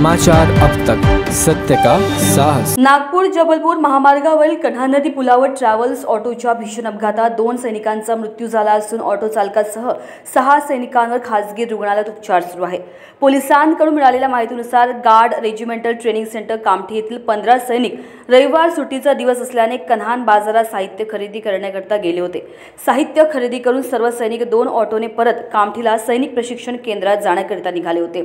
समाचार अब तक, सत्य का साहस। नागपूर जबलपूर महामार्गावरील कन्हा नदी पुलावर ट्रॅव्हल्स ऑटोच्या भीषण अपघातात 2 सैनिकांचा मृत्यू झाला असून ऑटो चालकासह 6 सैनिकांवर खासगी रुग्णालयात उपचार सुरू आहे। पोलिसांकडून मिळालेल्या माहितीनुसार guard regimental training centre Kamthi येथील 15 सैनिक रविवार सुट्टीचा दिवस असल्याने कन्हान बाजारात साहित्य खरेदी करण्याकरता गेले होते। साहित्य खरेदी करून सर्व सैनिक 2 ऑटोने परत कामठीला सैनिक प्रशिक्षण केंद्रात जाण्याकरिता निघाले होते।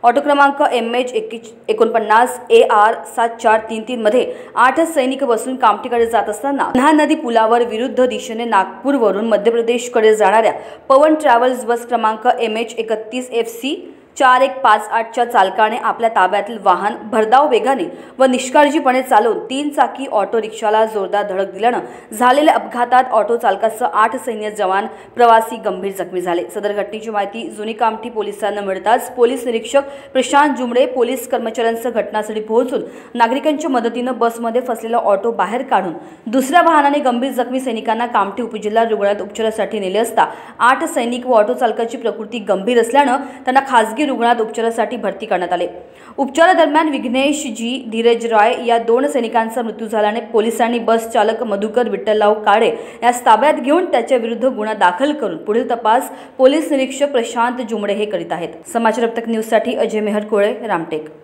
ऑटो क्रमांक MH49 AR 7433 मध्ये 8 सैनिक बसून कामठीकडे जात असताना कन्हा नदी पुलावर विरुद्ध दिशेने नागपूरवरून मध्य प्रदेशकडे जाणाऱ्या पवन ट्रॅव्हल्स बस क्रमांक MH31 FC 4158 च्या चालकाने आपल्या ताब्यातील वाहन भरधाव वेगाने व निष्काळजीपणे चालवून 3 चाकी ऑटो रिक्षाला जोरदार धडक दिल्याने झालेल्या अपघातात ऑटो चालकासह 8 सैन्य जवान प्रवासी गंभीर जखमी झाले। सदर घटनेची माहिती जुनी कामठी पोलिसांना मिळताच पोलीस निरीक्षक प्रशांत जुमडे पोलीस कर्मचाऱ्यांसह घटनास्थळी पोहोचून नागरिकांच्या मदतीने बसमध्ये फसलेला ऑटो बाहेर काढून दुसऱ्या वाहनाने गंभीर जखमी सैनिकांना कामठी उपजिल्हा रुग्णालयात उपचारासाठी नेले असता 8 सैनिक व ऑटो चालकाची प्रकृती गंभीर असल्याने त्यांना खासगी रुग्णालयात उपचारासाठी भरती करण्यात आले। उपचारादरम्यान विघ्नेश जी धीरज राय या 2 सैनिकांचा मृत्यू झाल्याने पोलिसांनी बस चालक मधुकर विठ्ठलराव काळे यास ताब्यात घेऊन त्याच्या विरुद्ध गुन्हा दाखल करून पुढील तपास पोलीस निरीक्षक प्रशांत जुमडे हे करीत आहेत। समाचार अब तक न्यूज साठी अजय मेहर कोळे, रामटेक।